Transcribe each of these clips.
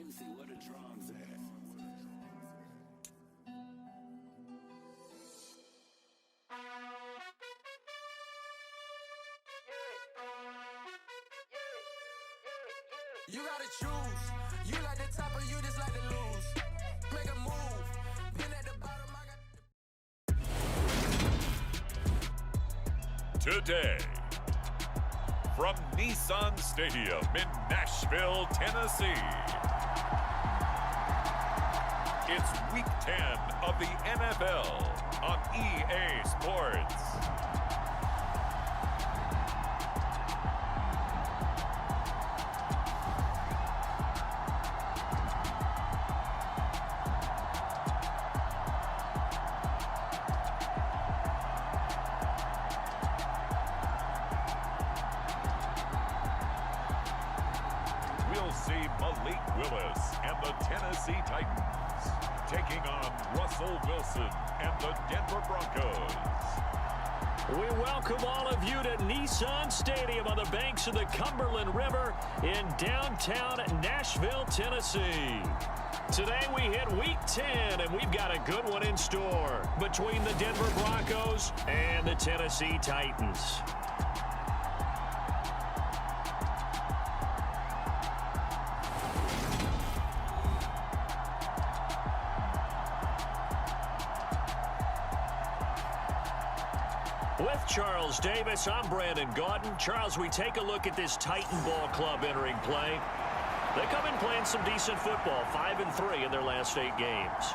Juicy, where the drums at? You gotta choose. You like the top or you just like to lose. Make a move. Been at the bottom, I got. Today, from Nissan Stadium in Nashville, Tennessee, it's Week 10 of the NFL on EA Sports. Willis and the Tennessee Titans taking on Russell Wilson and the Denver Broncos. We welcome all of you to Nissan Stadium on the banks of the Cumberland River in downtown Nashville, Tennessee. Today we hit Week 10, and we've got a good one in store between the Denver Broncos and the Tennessee Titans. With Charles Davis, I'm Brandon Gaudin. Charles, we take a look at this Titan Ball Club entering play. They come in playing some decent football, 5-3 in their last 8 games.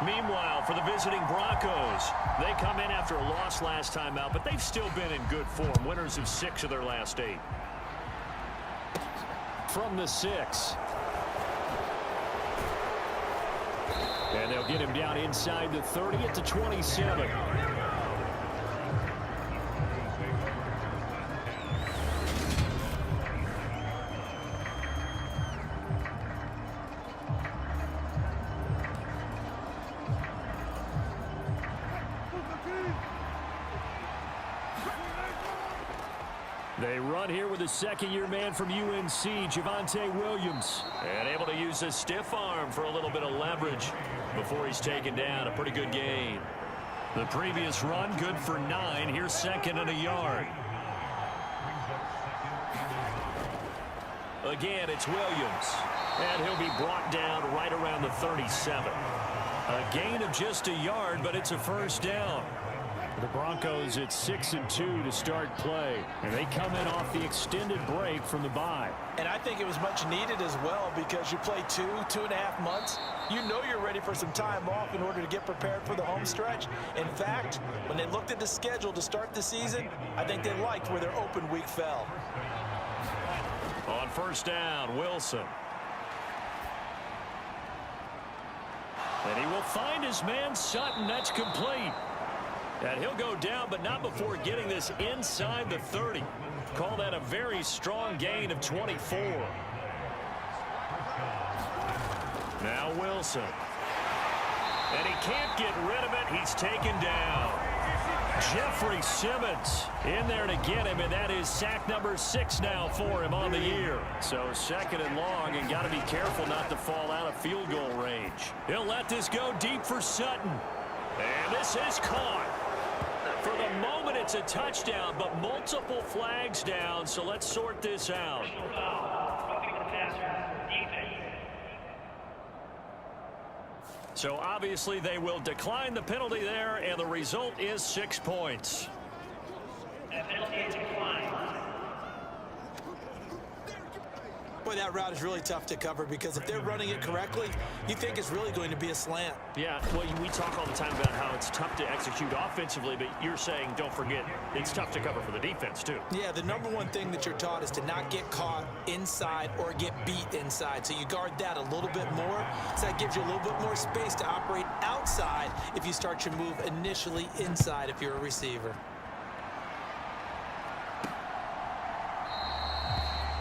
Meanwhile, for the visiting Broncos, they come in after a loss last time out, but they've still been in good form, winners of 6 of their last 8. From the 6. And they'll get him down inside the 30 at the 27. They run here with a second-year man from UNC, Javonte Williams. And able to use a stiff arm for a little bit of leverage before he's taken down. A pretty good gain. The previous run, good for 9. Here's second and a yard. Again, it's Williams. And he'll be brought down right around the 37. A gain of just a yard, but it's a first down. The Broncos at 6-2 to start play, and they come in off the extended break from the bye. And I think it was much needed as well, because you play 2.5 months. You know you're ready for some time off in order to get prepared for the home stretch. In fact, when they looked at the schedule to start the season, I think they liked where their open week fell. On first down, Wilson. And he will find his man Sutton. That's complete. And he'll go down, but not before getting this inside the 30. Call that a very strong gain of 24. Now Wilson. And he can't get rid of it. He's taken down. Jeffrey Simmons in there to get him, and that is sack number 6 now for him on the year. So second and long, and got to be careful not to fall out of field goal range. He'll let this go deep for Sutton. And this is caught. For the moment, it's a touchdown, but multiple flags down, so let's sort this out. So obviously they will decline the penalty there, and the result is 6 points. That penalty is declined. Boy, that route is really tough to cover, because if they're running it correctly, you think it's really going to be a slant. Yeah, well, we talk all the time about how it's tough to execute offensively, but you're saying, don't forget, it's tough to cover for the defense, too. Yeah, the number one thing that you're taught is to not get caught inside or get beat inside. So you guard that a little bit more. So that gives you a little bit more space to operate outside if you start your move initially inside if you're a receiver.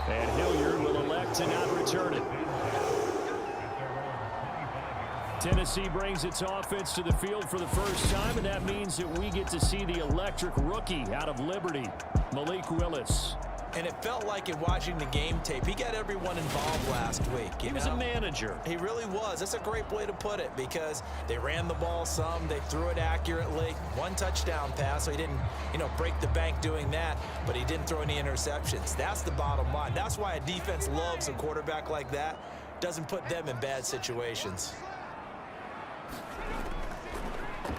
And Hilliard will elect to not return it. Tennessee brings its offense to the field for the first time, and that means that we get to see the electric rookie out of Liberty, Malik Willis. And it felt like in watching the game tape, he got everyone involved last week. He was a manager. He really was. That's a great way to put it because they ran the ball some, they threw it accurately. One touchdown pass, so he didn't, break the bank doing that, but he didn't throw any interceptions. That's the bottom line. That's why a defense loves a quarterback like that. Doesn't put them in bad situations.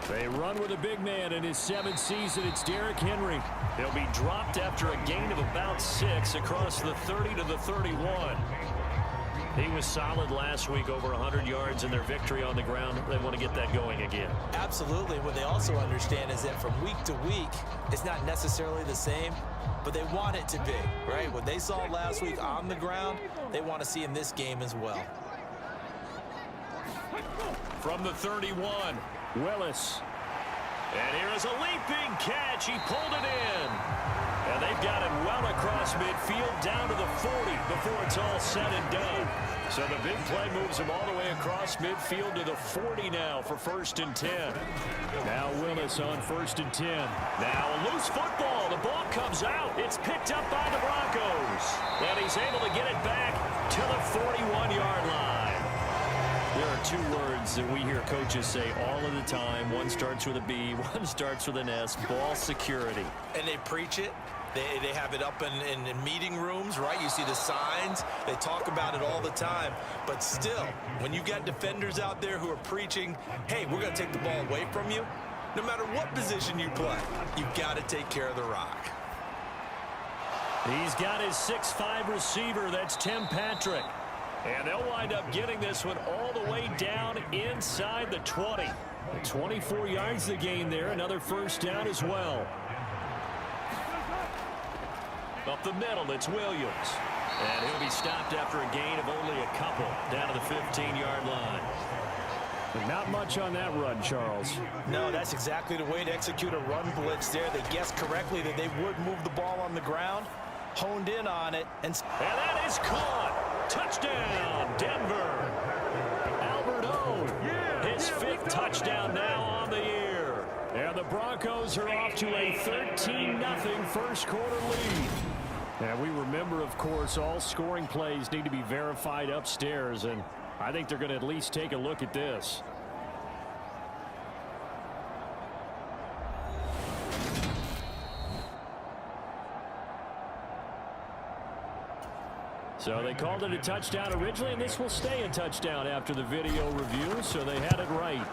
They run with a big man in his 7th season. It's Derrick Henry. He'll be dropped after a gain of about 6 across the 30 to the 31. He was solid last week, over 100 yards in their victory on the ground. They want to get that going again. Absolutely. What they also understand is that from week to week, it's not necessarily the same, but they want it to be, right? What they saw last week on the ground, they want to see in this game as well. From the 31, Willis. And here is a leaping catch. He pulled it in. And they've got it well across midfield down to the 40 before it's all said and done. So the big play moves him all the way across midfield to the 40 now for 1st and 10. Now Willis on 1st and 10. Now a loose football. The ball comes out. It's picked up by the Broncos. And he's able to get it back to the 41-yard line. There are 2 words that we hear coaches say all of the time. One starts with a B, one starts with an S, ball security. And they preach it. They have it up in meeting rooms, right? You see the signs. They talk about it all the time. But still, when you've got defenders out there who are preaching, hey, we're going to take the ball away from you, no matter what position you play, you've got to take care of the rock. He's got his 6'5" receiver. That's Tim Patrick. And they'll wind up getting this one all the way down inside the 20. 24 yards the gain there. Another 1st down as well. Up the middle, it's Williams. And he'll be stopped after a gain of only a couple down to the 15-yard line. But not much on that run, Charles. No, that's exactly the way to execute a run blitz there. They guessed correctly that they would move the ball on the ground, honed in on it. And that is caught. Touchdown, Denver. Albert O. His 5th touchdown now on the year. And the Broncos are off to a 13-0 first quarter lead. And we remember, of course, all scoring plays need to be verified upstairs, and I think they're going to at least take a look at this. So they called it a touchdown originally, and this will stay a touchdown after the video review, so they had it right.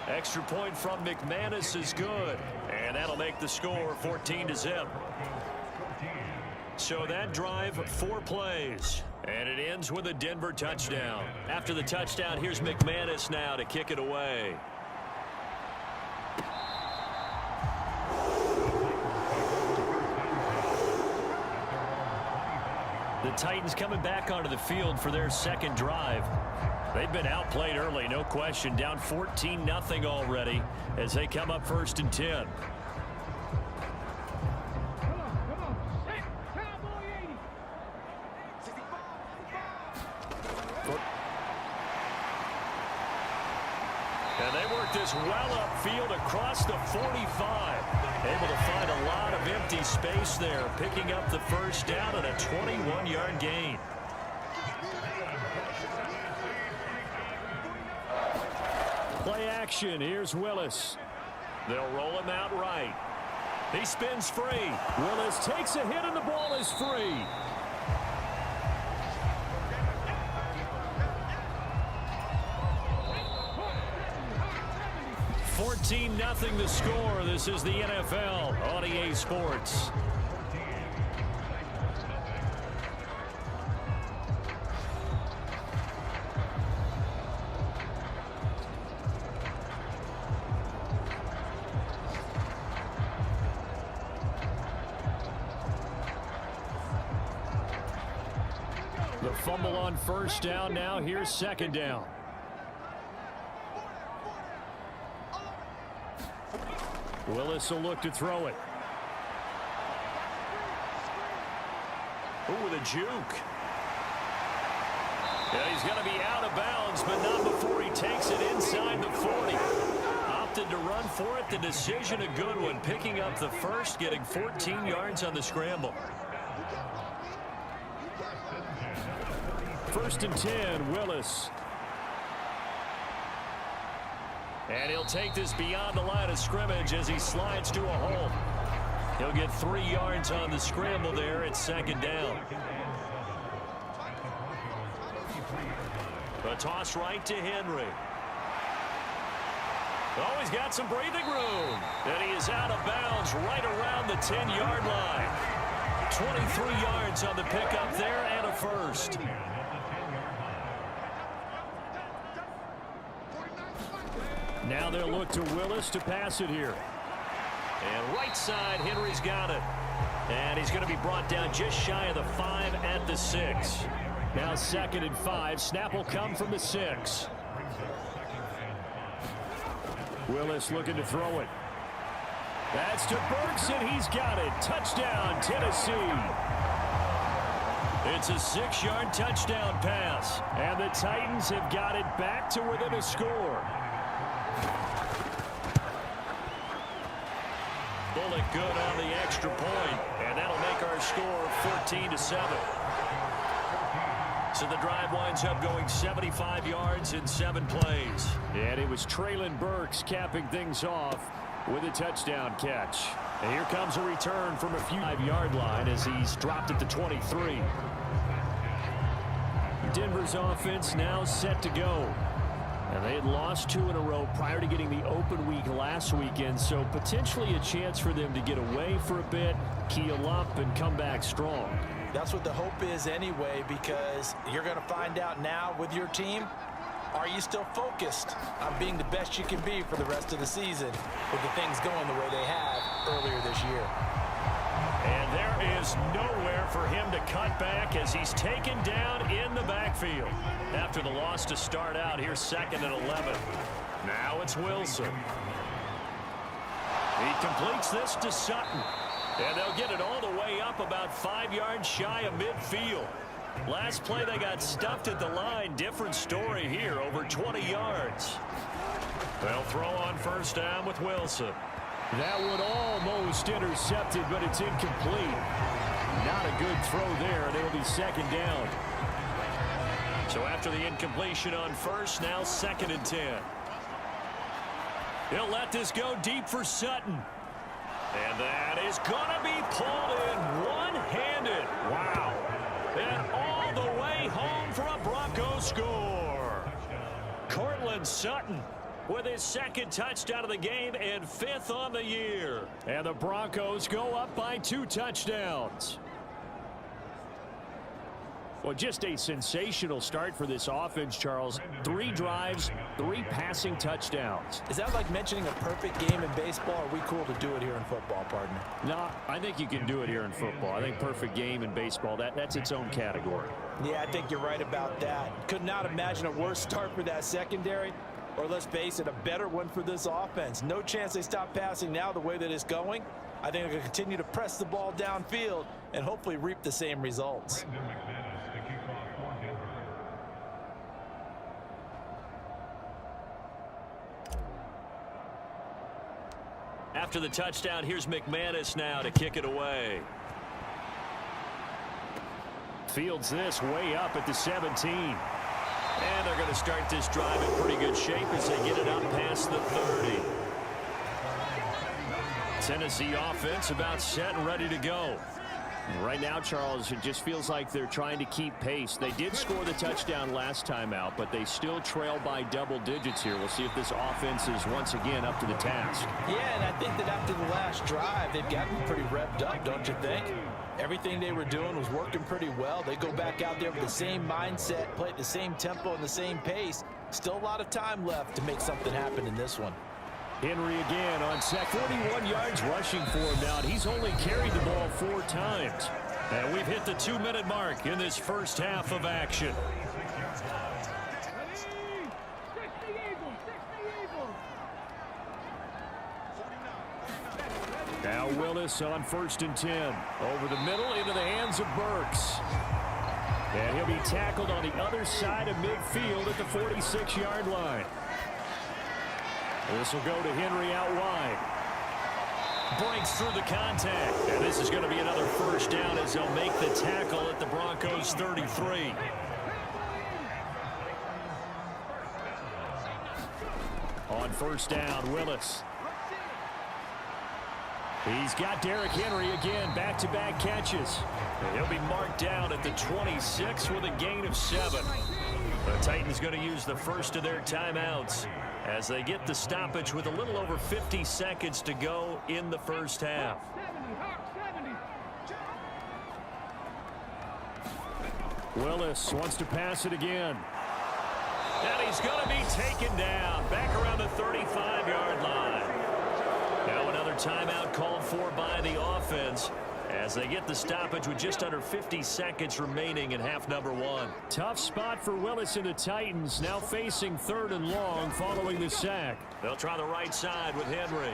Extra point from McManus is good, and that'll make the score 14-0. So that drive, 4 plays, and it ends with a Denver touchdown. After the touchdown, here's McManus now to kick it away. The Titans coming back onto the field for their 2nd drive. They've been outplayed early, no question. Down 14-0 already as they come up 1st and 10. And they work this well upfield across the 45. Able to find a lot of empty space there, picking up the 1st down and a 21-yard gain. Play action. Here's Willis. They'll roll him out right. He spins free. Willis takes a hit and the ball is free. 14-0 the score. This is the NFL on EA Sports. The fumble on 1st down. Now here's 2nd down. Willis will look to throw it. Ooh, with a juke. Yeah, he's going to be out of bounds, but not before he takes it inside the 40. Opted to run for it. The decision a good one. Picking up the 1st, getting 14 yards on the scramble. First and 10, Willis. And he'll take this beyond the line of scrimmage as he slides to a hole. He'll get 3 yards on the scramble there at second down. A toss right to Henry. Oh, he's got some breathing room. And he is out of bounds right around the 10-yard line. 23 yards on the pickup there and a first. Now they'll look to Willis to pass it here. And right side, Henry's got it. And he's going to be brought down just shy of the 5 at the 6. Now 2nd and 5. Snap will come from the 6. Willis looking to throw it. That's to Burks, and he's got it. Touchdown, Tennessee. It's a 6-yard touchdown pass. And the Titans have got it back to within a score. Bullet good on the extra point, and that'll make our score 14-7. So the drive winds up going 75 yards in 7 plays. And it was Treylon Burks capping things off with a touchdown catch. And here comes a return from a 5-yard line as he's dropped at the 23. Denver's offense now set to go. And they had lost 2 in a row prior to getting the open week last weekend, so potentially a chance for them to get away for a bit, keel up, and come back strong. That's what the hope is anyway, because you're going to find out now with your team, are you still focused on being the best you can be for the rest of the season with the things going the way they have earlier this year? And there is nowhere for him to cut back as he's taken down in the backfield. After the loss to start out, here's 2nd and 11. Now it's Wilson. He completes this to Sutton. And they'll get it all the way up about 5 yards shy of midfield. Last play they got stuffed at the line. Different story here, over 20 yards. They'll throw on first down with Wilson. That one almost intercepted, but it's incomplete. Not a good throw there, and it'll be 2nd down. So after the incompletion on first, now 2nd and 10. He'll let this go deep for Sutton. And that is going to be pulled in one-handed. Wow. And all the way home for a Broncos score. Cortland Sutton with his 2nd touchdown of the game and 5th on the year. And the Broncos go up by 2 touchdowns. Well, just a sensational start for this offense, Charles. 3 drives, 3 passing touchdowns. Is that like mentioning a perfect game in baseball? Or are we cool to do it here in football, partner? No, I think you can do it here in football. I think perfect game in baseball, that's its own category. Yeah, I think you're right about that. Could not imagine a worse start for that secondary. Or let's face it, a better one for this offense. No chance they stop passing now the way that it's going. I think they're going to continue to press the ball downfield and hopefully reap the same results. After the touchdown, here's McManus now to kick it away. Fields this way up at the 17. And they're going to start this drive in pretty good shape as they get it up past the 30. Tennessee offense about set and ready to go. Right now, Charles, it just feels like they're trying to keep pace. They did score the touchdown last time out, but they still trail by double digits here. We'll see if this offense is once again up to the task. Yeah, and I think that after the last drive, they've gotten pretty revved up, don't you think? Everything they were doing was working pretty well. They go back out there with the same mindset, play at the same tempo and the same pace. Still a lot of time left to make something happen in this one. Henry again on sack. 41 yards rushing for him now. He's only carried the ball 4 times. And we've hit the 2-minute mark in this first half of action. Now Willis on 1st and 10. Over the middle into the hands of Burks. And he'll be tackled on the other side of midfield at the 46-yard line. This will go to Henry out wide. Breaks through the contact. And this is going to be another first down as they'll make the tackle at the Broncos 33. On first down, Willis. He's got Derrick Henry again, back-to-back catches. He'll be marked down at the 26 with a gain of 7. The Titans going to use the first of their timeouts as they get the stoppage with a little over 50 seconds to go in the first half. Willis wants to pass it again. And he's going to be taken down back around the 35-yard line. Now another timeout called for by the offense as they get the stoppage with just under 50 seconds remaining in half number 1. Tough spot for Willis and the Titans, now facing 3rd and long following the sack. They'll try the right side with Henry.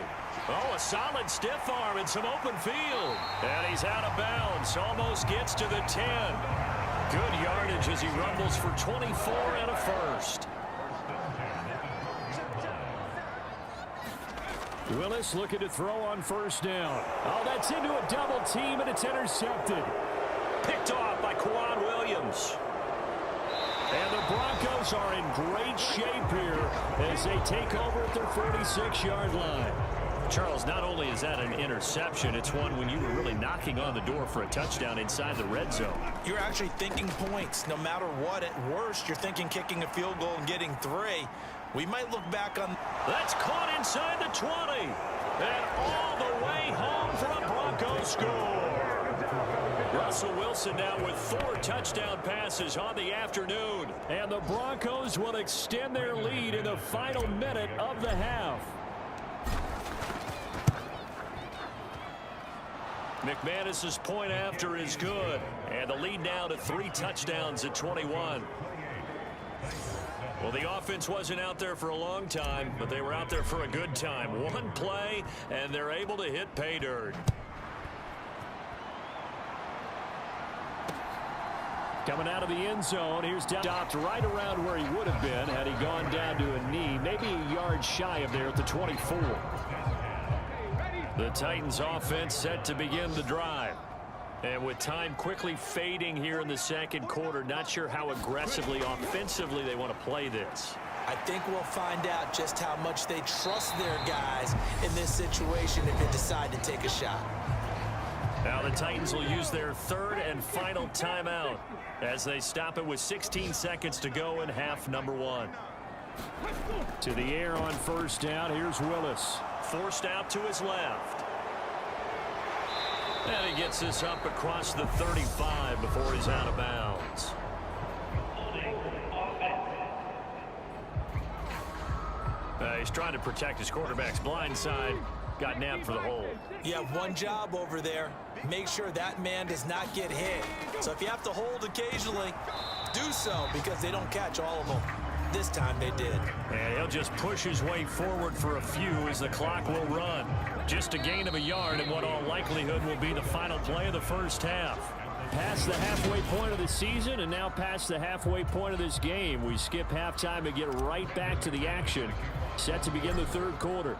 Oh, a solid stiff arm and some open field. And he's out of bounds, almost gets to the 10. Good yardage as he rumbles for 24 and a first. Willis looking to throw on first down. Oh, that's into a double team, and it's intercepted. Picked off by Quan Williams. And the Broncos are in great shape here as they take over at their 46-yard line. Charles, not only is that an interception, it's one when you were really knocking on the door for a touchdown inside the red zone. You're actually thinking points. No matter what, at worst, you're thinking kicking a field goal and getting 3. We might look back on... That's caught inside the 20. And all the way home for a Broncos score. Russell Wilson now with 4 touchdown passes on the afternoon. And the Broncos will extend their lead in the final minute of the half. McManus's point after is good. And the lead now to 3 touchdowns at 21. Well, the offense wasn't out there for a long time, but they were out there for a good time. One play, and they're able to hit pay dirt. Coming out of the end zone, here's stopped right around where he would have been had he gone down to a knee, maybe a yard shy of there at the 24. The Titans offense set to begin the drive. And with time quickly fading here in the second quarter, not sure how aggressively, offensively they want to play this. I think we'll find out just how much they trust their guys in this situation if they decide to take a shot. Now the Titans will use their 3rd and final timeout as they stop it with 16 seconds to go in half number 1. To the air on first down, here's Willis. Forced out to his left. And he gets this up across the 35 before he's out of bounds. He's trying to protect his quarterback's blind side. Got nabbed for the hold. You have one job over there. Make sure that man does not get hit. So if you have to hold occasionally, do so because they don't catch all of them. This time they did. And he'll just push his way forward for a few as the clock will run. Just a gain of a yard in what all likelihood will be the final play of the first half. Past the halfway point of the season and now past the halfway point of this game. We skip halftime and get right back to the action. Set to begin the 3rd quarter.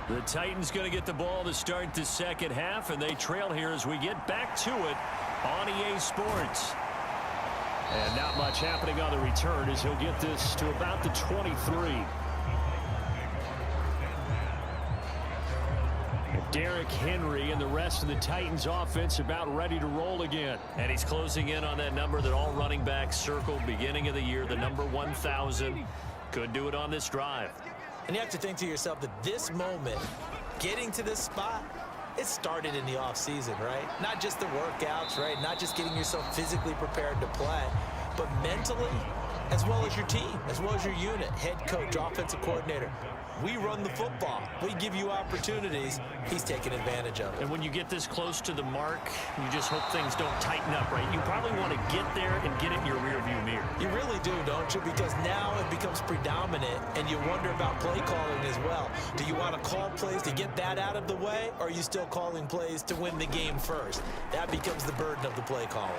The Titans going to get the ball to start the second half, and they trail here as we get back to it on EA Sports. And not much happening on the return as he'll get this to about the 23. Derrick Henry and the rest of the Titans offense about ready to roll again. And he's closing in on that number that all running backs circled beginning of the year, the number 1,000. Could do it on this drive. And you have to think to yourself that this moment, getting to this spot, it started in the offseason, right? Not just the workouts, right? Not just getting yourself physically prepared to play, but mentally, as well as your team, as well as your unit, head coach, offensive coordinator. We run the football. We give you opportunities. He's taking advantage of it. And when you get this close to the mark, you just hope things don't tighten up, right? You probably want to get there and get it in your rearview mirror. You really do, don't you? Because now it becomes predominant, and you wonder about play calling as well. Do you want to call plays to get that out of the way, or are you still calling plays to win the game first? That becomes the burden of the play caller.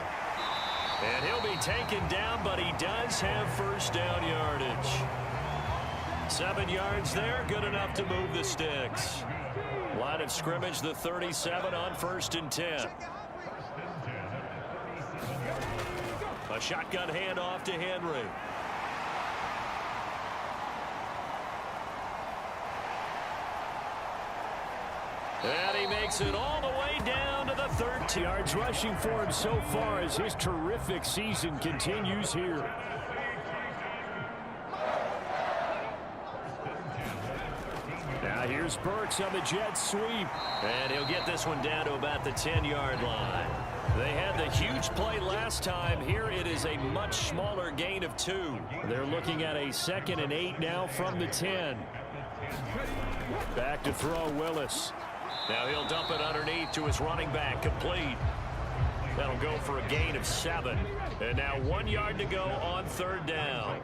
And he'll be taken down, but he does have first down yardage. 7 yards there, good enough to move the sticks. Line of scrimmage, the 37 on 1st and 10. A shotgun handoff to Henry. And he makes it all the way down to the 30 yards rushing for him so far as his terrific season continues here. Now here's Burks on the jet sweep. And he'll get this one down to about the 10-yard line. They had the huge play last time. Here it is a much smaller gain of 2. They're looking at a 2nd and 8 now from the 10. Back to throw Willis. Now he'll dump it underneath to his running back, complete. That'll go for a gain of 7. And now 1 yard to go on 3rd down.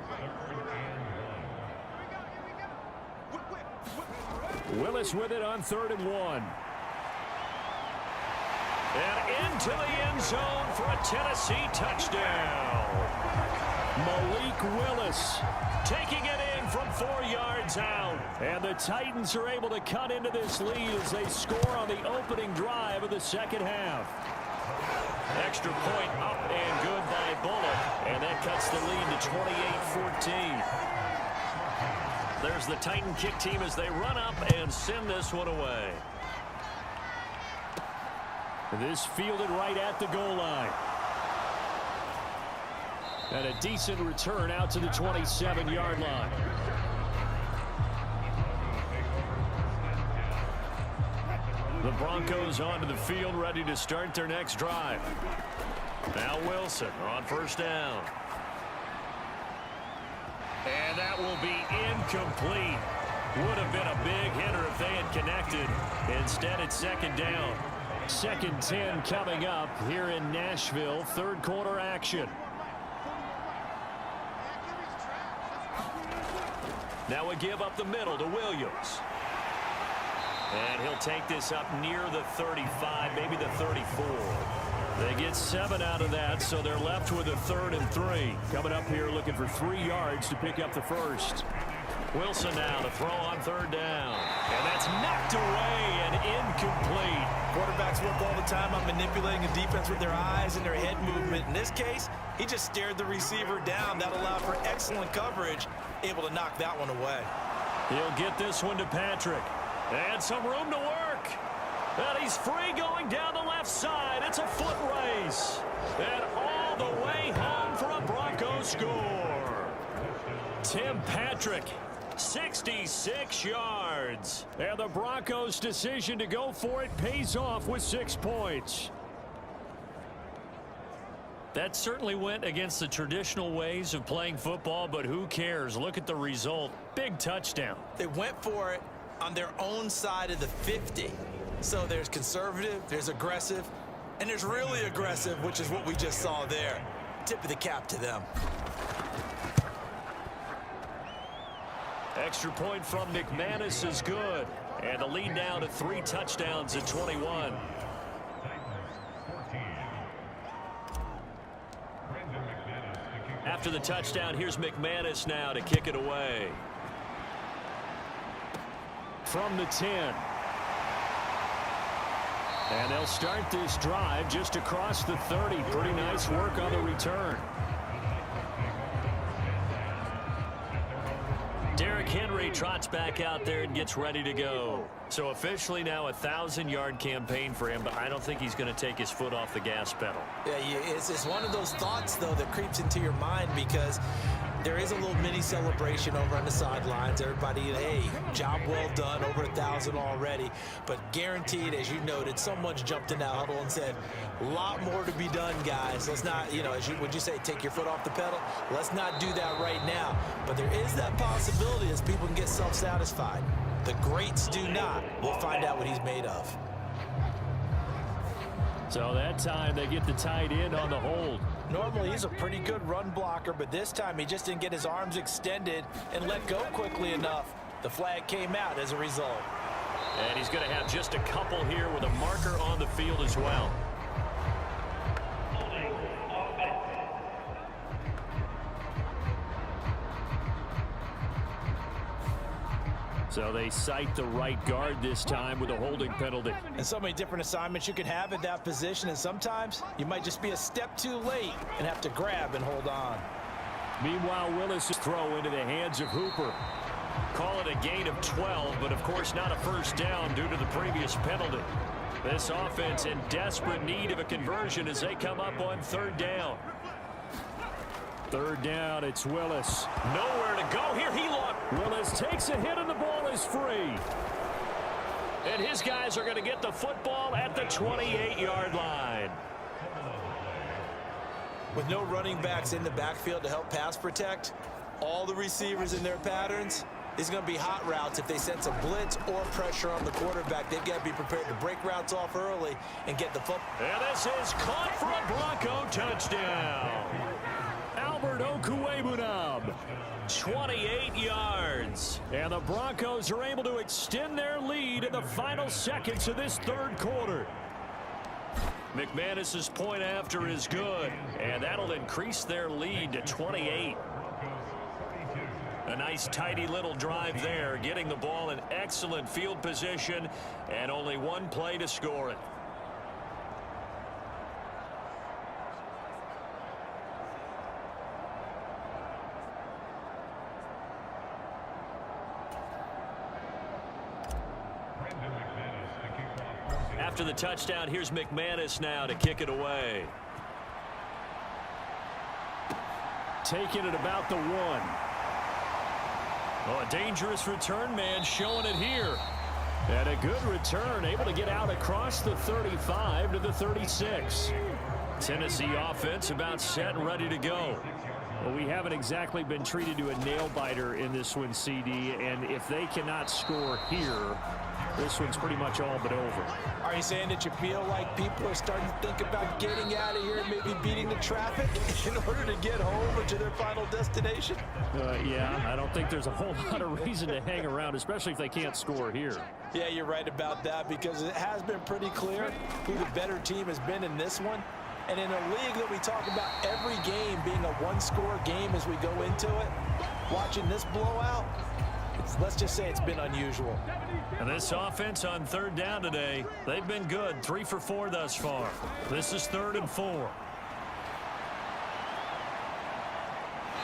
Willis with it on 3rd and 1. And into the end zone for a Tennessee touchdown. Malik Willis taking it in from 4 yards out. And the Titans are able to cut into this lead as they score on the opening drive of the 2nd half. Extra point up and good by Bullock. And that cuts the lead to 28-14. There's the Titan kick team as they run up and send this one away. This fielded right at the goal line. And a decent return out to the 27-yard line. The Broncos onto the field, ready to start their next drive. Now Wilson on 1st down. And that will be incomplete. Would have been a big hitter if they had connected. Instead, it's 2nd down. 2nd 10 coming up here in Nashville. 3rd quarter action. Now we give up the middle to Williams. And he'll take this up near the 35, maybe the 34. They get 7 out of that, so they're left with a 3rd and 3. Coming up here looking for 3 yards to pick up the 1st. Wilson now to throw on 3rd down. And that's knocked away and incomplete. Quarterbacks work all the time on manipulating a defense with their eyes and their head movement. In this case, he just stared the receiver down. That allowed for excellent coverage, able to knock that one away. He'll get this one to Patrick. And some room to work. And he's free going down the left side. It's a foot race. And all the way home for a Broncos score. Tim Patrick, 66 yards. And the Broncos' decision to go for it pays off with 6 points. That certainly went against the traditional ways of playing football, but who cares? Look at the result. Big touchdown. They went for it on their own side of the 50. So there's conservative, there's aggressive, and there's really aggressive, which is what we just saw there. Tip of the cap to them. Extra point from McManus is good. And the lead now to 3 touchdowns at 21. After the touchdown, here's McManus now to kick it away. From the 10. And they'll start this drive just across the 30. Pretty nice work on the return. Derrick Henry trots back out there and gets ready to go. So officially now a 1,000-yard campaign for him, but I don't think he's going to take his foot off the gas pedal. Yeah, it's one of those thoughts, though, that creeps into your mind because there is a little mini celebration over on the sidelines. Everybody, hey, job well done, over 1,000 already. But guaranteed, as you noted, someone's jumped in that huddle and said, a lot more to be done, guys. Let's not, would you say take your foot off the pedal? Let's not do that right now. But there is that possibility as people can get self-satisfied. The greats do not. We'll find out what he's made of. So that time they get the tight end on the hold. Normally he's a pretty good run blocker, but this time he just didn't get his arms extended and let go quickly enough. The flag came out as a result. And he's going to have just a couple here with a marker on the field as well. So they cite the right guard this time with a holding penalty. And so many different assignments you can have at that position, and sometimes you might just be a step too late and have to grab and hold on. Meanwhile, Willis' throw into the hands of Hooper. Call it a gain of 12, but of course not a first down due to the previous penalty. This offense in desperate need of a conversion as they come up on third down. Third down, it's Willis. Nowhere to go here. Willis takes a hit and the ball is free. And his guys are going to get the football at the 28-yard line. With no running backs in the backfield to help pass protect, all the receivers in their patterns, it's going to be hot routes. If they sense a blitz or pressure on the quarterback, they've got to be prepared to break routes off early and get the football. And this is caught for a Bronco touchdown. Albert Okwuegbunam, 28 yards. And the Broncos are able to extend their lead in the final seconds of this third quarter. McManus's point after is good, and that'll increase their lead to 28. A nice tidy little drive there, getting the ball in excellent field position and only one play to score it. After the touchdown, here's McManus now to kick it away. Taking it about the 1. Oh, a dangerous return man showing it here. And a good return, able to get out across the 35 to the 36. Tennessee offense about set and ready to go. Well, we haven't exactly been treated to a nail-biter in this one, CD, and if they cannot score here, this one's pretty much all but over. Are you saying that you feel like people are starting to think about getting out of here, maybe beating the traffic in order to get home or to their final destination? Yeah, I don't think there's a whole lot of reason to hang around, especially if they can't score here. Yeah, you're right about that, because it has been pretty clear who the better team has been in this one. And in a league that we talk about every game being a one-score game as we go into it, watching this blowout, let's just say it's been unusual. And this offense on third down today, they've been good. 3 for 4 thus far. This is 3rd and 4.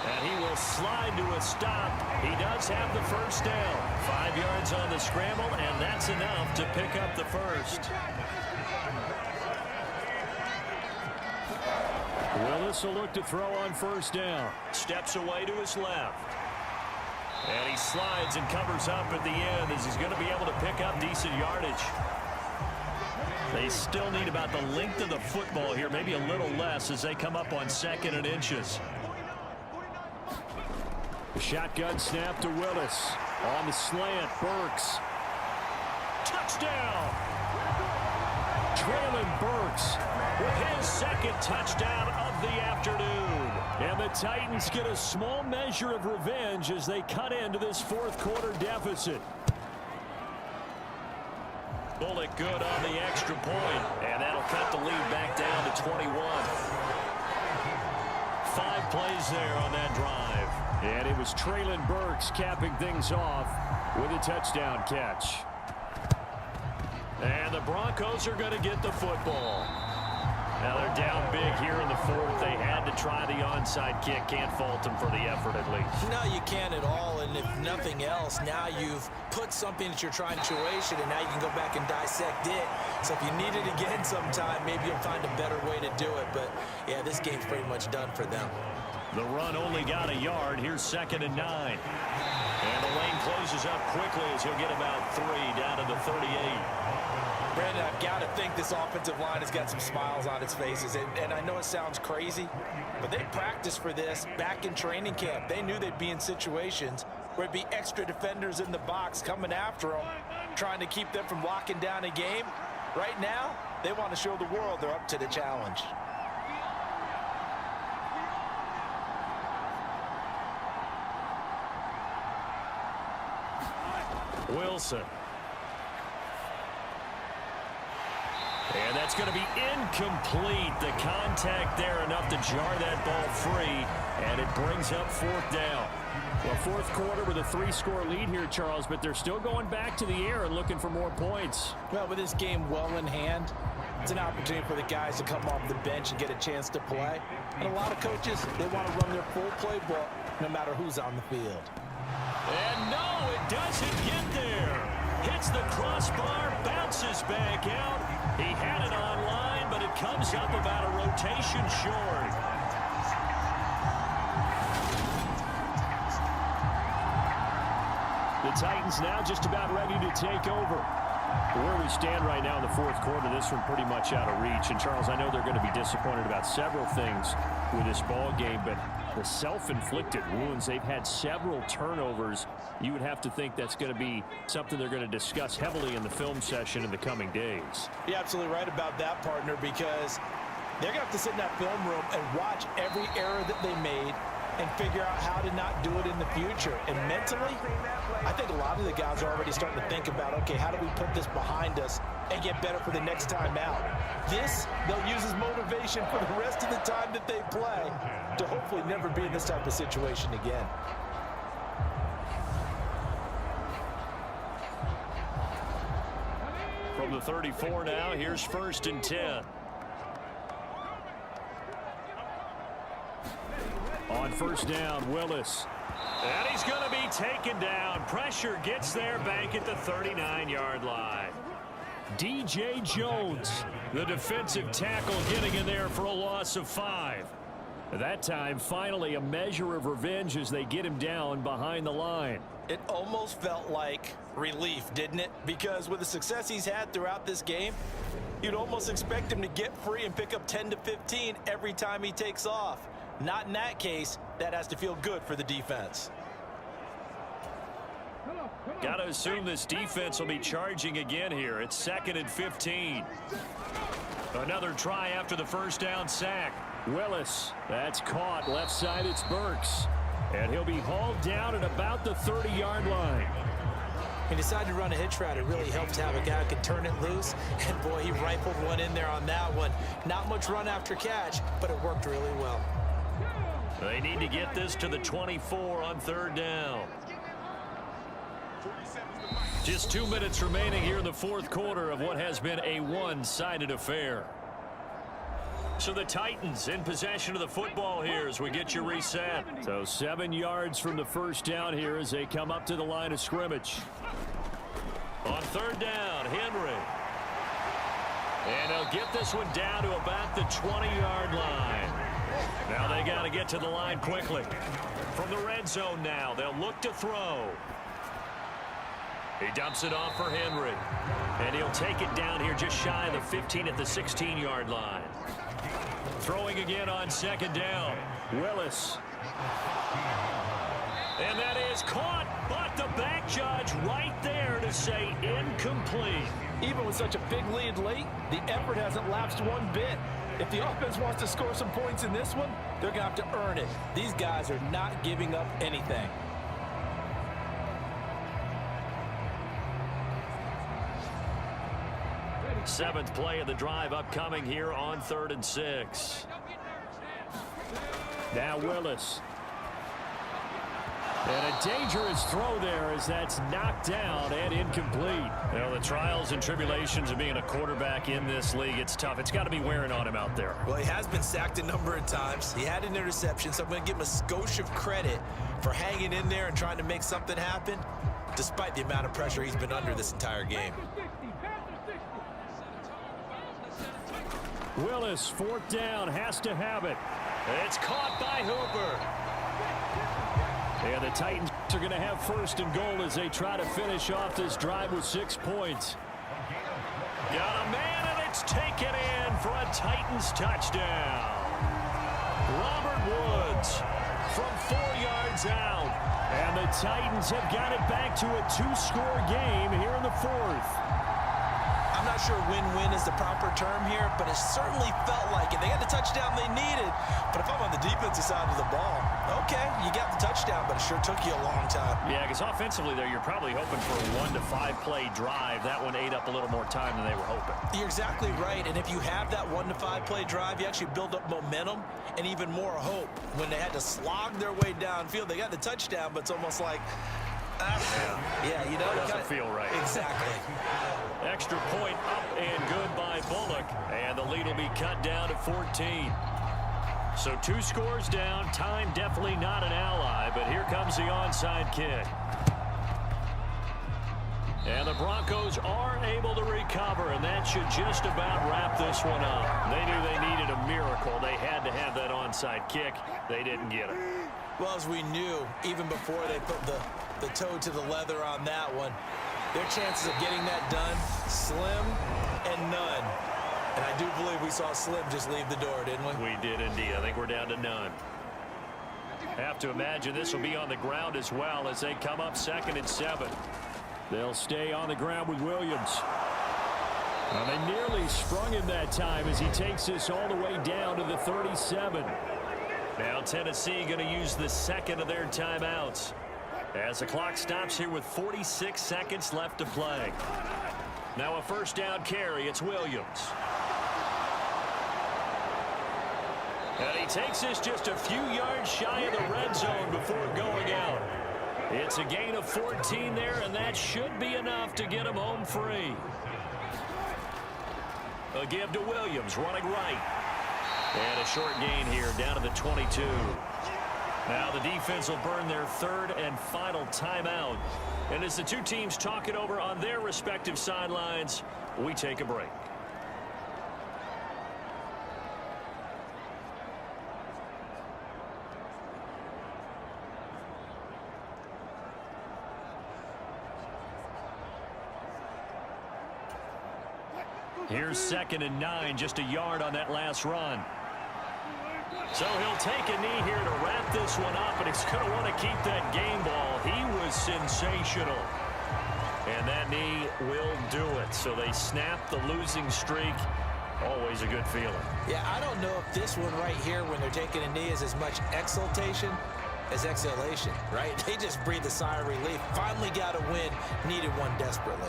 And he will slide to a stop. He does have the first down. 5 yards on the scramble, and that's enough to pick up the first. Willis will look to throw on first down. Steps away to his left. And he slides and covers up at the end as he's going to be able to pick up decent yardage. They still need about the length of the football here, maybe a little less as they come up on 2nd and inches. The shotgun snap to Willis. On the slant, Burks. Touchdown! Traylon Burks with his 2nd touchdown of the afternoon. And the Titans get a small measure of revenge as they cut into this 4th quarter deficit. Bullock good on the extra point, and that'll cut the lead back down to 21. 5 plays there on that drive. And it was Traylon Burks capping things off with a touchdown catch. And the Broncos are going to get the football. Now they're down big here in the 4th. They had to try the onside kick. Can't fault them for the effort at least. No, you can't at all. And if nothing else, now you've put something that you're trying to situation, and now you can go back and dissect it. So if you need it again sometime, maybe you'll find a better way to do it. But, yeah, this game's pretty much done for them. The run only got a yard. Here's 2nd and 9. And the lane closes up quickly as he'll get about 3 down to the 38. Brandon, I've got to think this offensive line has got some smiles on its faces. And I know it sounds crazy, but they practiced for this back in training camp. They knew they'd be in situations where it'd be extra defenders in the box coming after them, trying to keep them from locking down a game. Right now, they want to show the world they're up to the challenge. Wilson. And that's going to be incomplete. The contact there enough to jar that ball free, and it brings up 4th down. Well, fourth quarter with a 3-score lead here, Charles, but they're still going back to the air and looking for more points. Well, with this game well in hand, it's an opportunity for the guys to come off the bench and get a chance to play. And a lot of coaches, they want to run their full playbook no matter who's on the field. And no, it doesn't get there. Hits the crossbar, bounces back out. He had it online, but it comes up about a rotation short. The Titans now just about ready to take over. Where we stand right now in the fourth quarter, this one pretty much out of reach. And, Charles, I know they're going to be disappointed about several things with this ball game, but the self-inflicted wounds, they've had several turnovers. You would have to think that's going to be something they're going to discuss heavily in the film session in the coming days. You're absolutely right about that, partner, because they're going to have to sit in that film room and watch every error that they made and figure out how to not do it in the future. And mentally, I think a lot of the guys are already starting to think about, okay, how do we put this behind us and get better for the next time out? This, they'll use as motivation for the rest of the time that they play to hopefully never be in this type of situation again. From the 34 now, here's 1st and 10. On first down, Willis. And he's going to be taken down. Pressure gets there back at the 39-yard line. DJ Jones, the defensive tackle, getting in there for a loss of 5. That time, finally, a measure of revenge as they get him down behind the line. It almost felt like relief, didn't it? Because with the success he's had throughout this game, you'd almost expect him to get free and pick up 10 to 15 every time he takes off. Not in that case. That has to feel good for the defense. Got to assume this defense will be charging again here. It's 2nd and 15. Another try after the first down sack. Willis, that's caught. Left side, it's Burks. And he'll be hauled down at about the 30-yard line. He decided to run a hitch route. It really helped to have a guy who could turn it loose. And, boy, he rifled one in there on that one. Not much run after catch, but it worked really well. They need to get this to the 24 on 3rd down. Just 2 minutes remaining here in the fourth quarter of what has been a one-sided affair. So the Titans in possession of the football here as we get you reset. So 7 yards from the first down here as they come up to the line of scrimmage. On 3rd down, Henry. And they'll get this one down to about the 20-yard line. Now they got to get to the line quickly. From the red zone now, they'll look to throw. He dumps it off for Henry. And he'll take it down here just shy of the 15 at the 16-yard line. Throwing again on 2nd down. Willis. And that is caught, but the back judge right there to say incomplete. Even with such a big lead late, the effort hasn't lapsed one bit. If the offense wants to score some points in this one, they're going to have to earn it. These guys are not giving up anything. Seventh play of the drive upcoming here on 3rd and 6. Now Willis. And a dangerous throw there as that's knocked down and incomplete. Well, the trials and tribulations of being a quarterback in this league, it's tough. It's got to be wearing on him out there. Well, he has been sacked a number of times. He had an interception, so I'm going to give him a skosh of credit for hanging in there and trying to make something happen, despite the amount of pressure he's been under this entire game. Willis, 4th down, has to have it. It's caught by Hooper. And the Titans are going to have 1st and goal as they try to finish off this drive with 6 points. Got a man, and it's taken in for a Titans touchdown. Robert Woods from 4 yards out. And the Titans have got it back to a 2-score game here in the 4th. I'm not sure win-win is the proper term here, but it certainly felt like it. They got the touchdown they needed, but if I'm on the defensive side of the ball, okay, you got the touchdown, but it sure took you a long time. Yeah, because offensively there, you're probably hoping for a 1 to 5 play drive. That one ate up a little more time than they were hoping. You're exactly right, and if you have that 1 to 5 play drive, you actually build up momentum and even more hope. When they had to slog their way downfield, they got the touchdown, but it's almost like, yeah, you know, it doesn't feel right. Exactly. Extra point up and good by Bullock, and the lead will be cut down to 14. So 2 scores down. Time definitely not an ally, but here comes the onside kick. And the Broncos are able to recover, and that should just about wrap this one up. They knew they needed a miracle. They had to have that onside kick. They didn't get it. Well, as we knew, even before they put the toe to the leather on that one, their chances of getting that done, slim and none. And I do believe we saw Slim just leave the door, didn't we? We did indeed. I think we're down to none. Have to imagine this will be on the ground as well as they come up 2nd and 7. They'll stay on the ground with Williams. Well, they nearly sprung him that time as he takes this all the way down to the 37. Now Tennessee going to use the 2nd of their timeouts as the clock stops here with 46 seconds left to play. Now a 1st down carry. It's Williams. And he takes this just a few yards shy of the red zone before going out. It's a gain of 14 there, and that should be enough to get him home free. A give to Williams, running right. And a short gain here, down to the 22. Now the defense will burn their 3rd and final timeout. And as the 2 teams talk it over on their respective sidelines, we take a break. Here's 2nd and 9, just a yard on that last run. So he'll take a knee here to wrap this one up, and he's going to want to keep that game ball. He was sensational. And that knee will do it. So they snap the losing streak. Always a good feeling. Yeah, I don't know if this one right here, when they're taking a knee, is as much exultation as exhalation, right? They just breathe a sigh of relief. Finally got a win. Needed one desperately.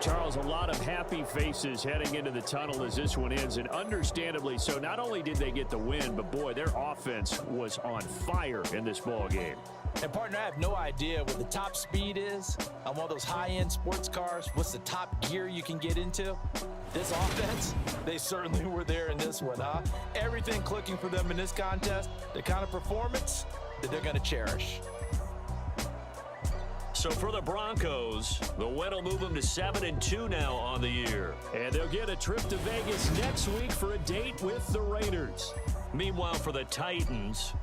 Charles, a lot of happy faces heading into the tunnel as this one ends, and understandably so. Not only did they get the win, but boy, their offense was on fire in this ball game. And partner, I have no idea what the top speed is on one of those high-end sports cars. What's the top gear you can get into? This offense, they certainly were there in this one, huh? Everything clicking for them in this contest, the kind of performance that they're going to cherish. So for the Broncos, the win will move them to 7-2 now on the year. And they'll get a trip to Vegas next week for a date with the Raiders. Meanwhile, for the Titans,